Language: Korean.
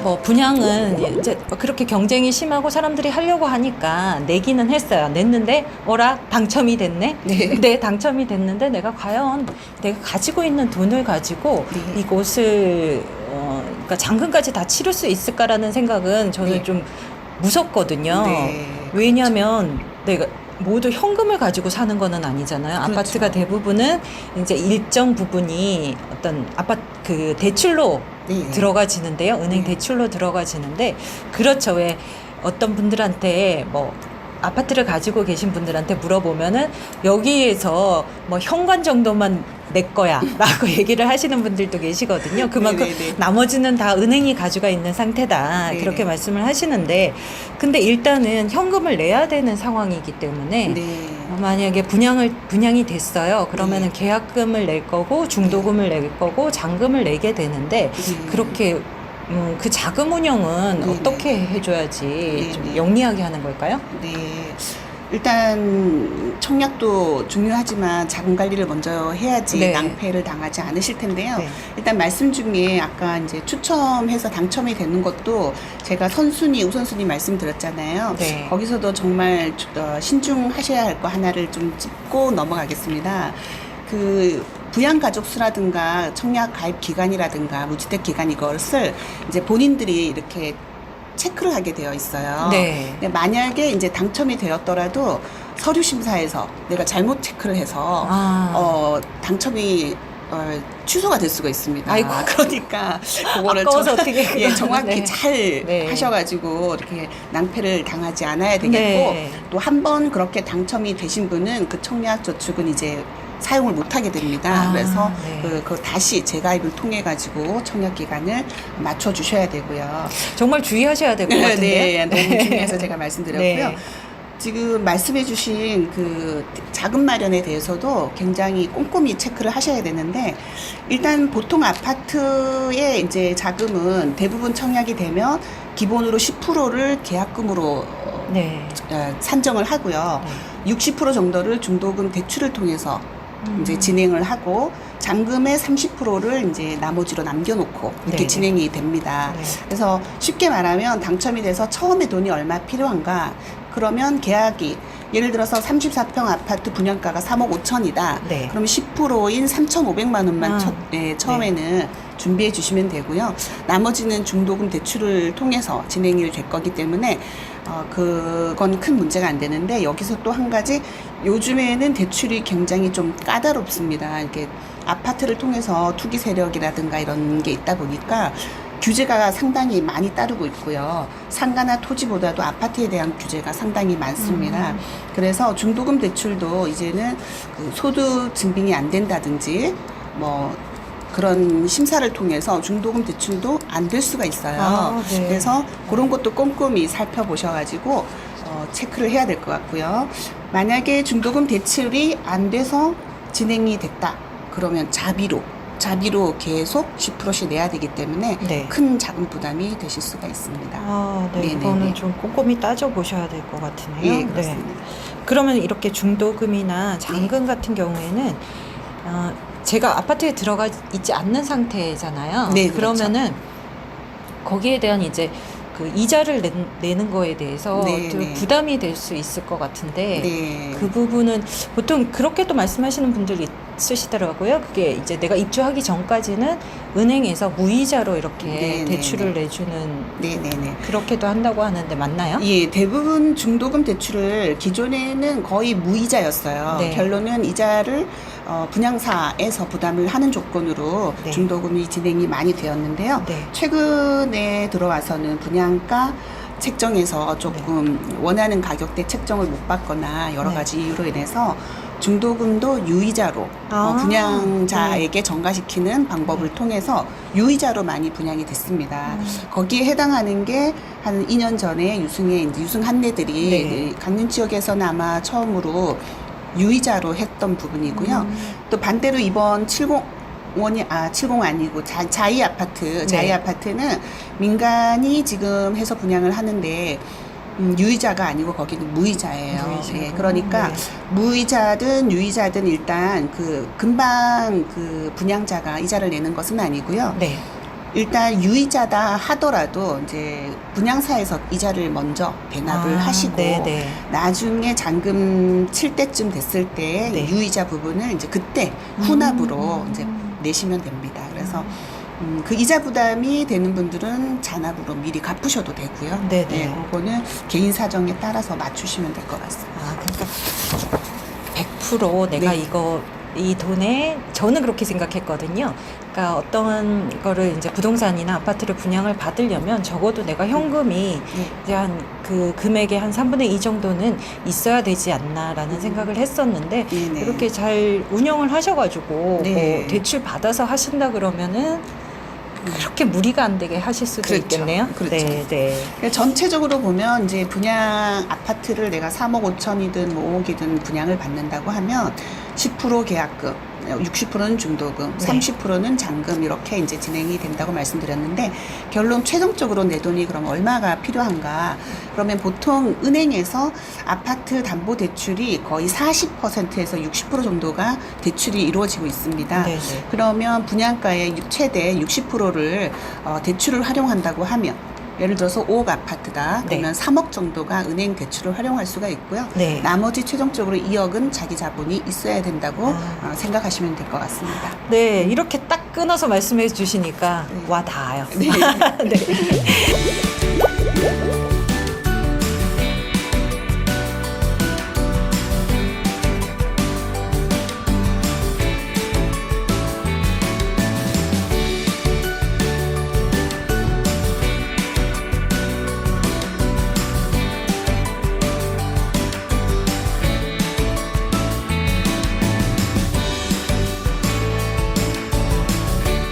뭐 분양은 이제 그렇게 경쟁이 심하고 사람들이 하려고 하니까 내기는 했어요. 냈는데 어라 당첨이 됐네. 네. 당첨이 됐는데 내가 과연 내가 가지고 있는 돈을 가지고 네. 이곳을 그러니까 잔금까지 다 치를 수 있을까라는 생각은 저는 네. 좀 무섭거든요. 네. 왜냐하면 내가 모두 현금을 가지고 사는 거는 아니잖아요. 그렇죠. 아파트가 대부분은 이제 일정 부분이 어떤 아파트 그 대출로 네. 들어가지는데요. 은행 네. 대출로 들어가지는데 그렇죠. 왜 어떤 분들한테 뭐 아파트를 가지고 계신 분들한테 물어보면은 여기에서 뭐 현관 정도만 내 거야 라고 얘기를 하시는 분들도 계시거든요. 그만큼 네네네. 나머지는 다 은행이 가져가 있는 상태다. 네네. 그렇게 말씀을 하시는데 근데 일단은 현금을 내야 되는 상황이기 때문에 네. 만약에 분양이 됐어요. 그러면은 네. 계약금을 낼 거고 중도금을 낼 거고 잔금을 내게 되는데 네. 그렇게 그 자금 운영은 네네. 어떻게 해줘야지 좀 네네. 영리하게 하는 걸까요? 네. 일단 청약도 중요하지만 자금 관리를 먼저 해야지 네. 낭패를 당하지 않으실 텐데요. 네. 일단 말씀 중에 아까 이제 추첨해서 당첨이 되는 것도 제가 선순위, 우선순위 말씀드렸잖아요. 네. 거기서도 정말 신중하셔야 할 거 하나를 좀 짚고 넘어가겠습니다. 그 부양가족 수라든가 청약 가입 기간이라든가 무주택 기간 이것을 이제 본인들이 이렇게 체크를 하게 되어 있어요. 네. 근데 만약에 이제 당첨이 되었더라도 서류 심사에서 내가 잘못 체크를 해서 당첨이 취소가 될 수가 있습니다. 아이고. 그러니까 그거를 아까워서 어떻게 예, 정확히 네. 잘 네. 하셔가지고 이렇게 낭패를 당하지 않아야 되겠고 네. 또 한 번 그렇게 당첨이 되신 분은 그 청약 저축은 이제 사용을 못하게 됩니다. 그래서 네. 그 다시 재가입을 통해 가지고 청약 기간을 맞춰 주셔야 되고요. 정말 주의하셔야 될 것 같은데요. 네, 너무 중요해서 제가 말씀드렸고요. 네. 지금 말씀해주신 그 자금 마련에 대해서도 굉장히 꼼꼼히 체크를 하셔야 되는데 일단 보통 아파트의 이제 자금은 대부분 청약이 되면 기본으로 10%를 계약금으로 네. 산정을 하고요. 60% 정도를 중도금 대출을 통해서 이제 진행을 하고 잔금의 30%를 이제 나머지로 남겨놓고 이렇게 네네. 진행이 됩니다. 네. 그래서 쉽게 말하면 당첨이 돼서 처음에 돈이 얼마 필요한가? 그러면 계약이 예를 들어서 34평 아파트 분양가가 3억 5천이다. 네. 그러면 10%인 3,500만 원만 아, 처음에는 준비해 주시면 되고요. 나머지는 중도금 대출을 통해서 진행이 될 거기 때문에 그건 큰 문제가 안 되는데 여기서 또 한 가지 요즘에는 대출이 굉장히 좀 까다롭습니다. 이렇게 아파트를 통해서 투기 세력이라든가 이런 게 있다 보니까 규제가 상당히 많이 따르고 있고요. 상가나 토지보다도 아파트에 대한 규제가 상당히 많습니다. 그래서 중도금 대출도 이제는 그 소득 증빙이 안 된다든지 뭐 그런 심사를 통해서 중도금 대출도 안 될 수가 있어요. 네. 그래서 그런 것도 꼼꼼히 살펴보셔가지고 체크를 해야 될 것 같고요. 만약에 중도금 대출이 안 돼서 진행이 됐다. 그러면 자비로 계속 10%씩 내야 되기 때문에 네. 큰 자금 부담이 되실 수가 있습니다. 네. 네네네. 그거는 좀 꼼꼼히 따져보셔야 될 것 같으네요. 예, 그렇습니다. 그러면 이렇게 중도금이나 잔금 같은 경우에는 제가 아파트에 들어가 있지 않는 상태잖아요. 네, 그러면은 거기에 대한 이제 그 이자를 내는 거에 대해서 네, 좀 네. 부담이 될 수 있을 것 같은데 네. 그 부분은 보통 그렇게도 말씀하시는 분들이 있으시더라고요. 그게 이제 내가 입주하기 전까지는 은행에서 무이자로 이렇게 네, 대출을 네. 내주는 네네네. 그렇게도 한다고 하는데 맞나요? 예, 대부분 중도금 대출을 기존에는 거의 무이자였어요. 네. 결론은 이자를 분양사에서 부담을 하는 조건으로 네. 중도금이 진행이 많이 되었는데요. 네. 최근에 들어와서는 분양가 책정에서 조금 원하는 가격대 책정을 못 받거나 여러 네. 가지 이유로 인해서 중도금도 유이자로 분양자에게 전가시키는 방법을 통해서 유이자로 많이 분양이 됐습니다. 거기에 해당하는 게 한 2년 전에 유승 한내들이 네. 강릉 지역에서는 아마 처음으로 유이자로 했던 부분이고요. 또 반대로 이번 70 아니고 자이 아파트는 민간이 지금 해서 분양을 하는데 유이자가 아니고 거기는 무이자예요. 무이자고. 예, 그러니까 네. 무이자든 유이자든 일단 그 금방 그 분양자가 이자를 내는 것은 아니고요. 네. 일단 유이자다 하더라도 이제 분양사에서 이자를 먼저 대납을 하시고 네네. 나중에 잔금 칠 때쯤 됐을 때 네. 유이자 부분을 이제 그때 후납으로 이제 내시면 됩니다. 그래서 그 이자 부담이 되는 분들은 잔압으로 미리 갚으셔도 되고요. 네네. 네, 그거는 개인 사정에 따라서 맞추시면 될 것 같습니다. 그러니까 100% 내가 네. 이 돈에 저는 그렇게 생각했거든요. 그러니까 어떤 거를 이제 부동산이나 아파트를 분양을 받으려면 적어도 내가 현금이 네. 이제 한 그 금액의 한 3분의 2 정도는 있어야 되지 않나라는 생각을 했었는데 네네. 이렇게 잘 운영을 하셔가지고 네. 뭐 대출 받아서 하신다 그러면은 그렇게 무리가 안 되게 하실 수도 그렇죠. 있겠네요. 그렇죠. 네, 네. 그러니까 전체적으로 보면 이제 분양 아파트를 내가 3억 5천이든 뭐 5억이든 분양을 받는다고 하면 10% 계약금, 60%는 중도금, 네. 30%는 잔금 이렇게 이제 진행이 된다고 말씀드렸는데 결론 최종적으로 내 돈이 그럼 얼마가 필요한가? 그러면 보통 은행에서 아파트 담보 대출이 거의 40%에서 60% 정도가 대출이 이루어지고 있습니다. 네, 네. 그러면 분양가의 최대 60%를 대출을 활용한다고 하면 예를 들어서 5억 아파트다 그러면 네. 3억 정도가 은행 대출을 활용할 수가 있고요. 네. 나머지 최종적으로 2억은 자기 자본이 있어야 된다고 생각하시면 될 것 같습니다. 네, 이렇게 딱 끊어서 말씀해 주시니까 네. 와 닿아요. 네. 네.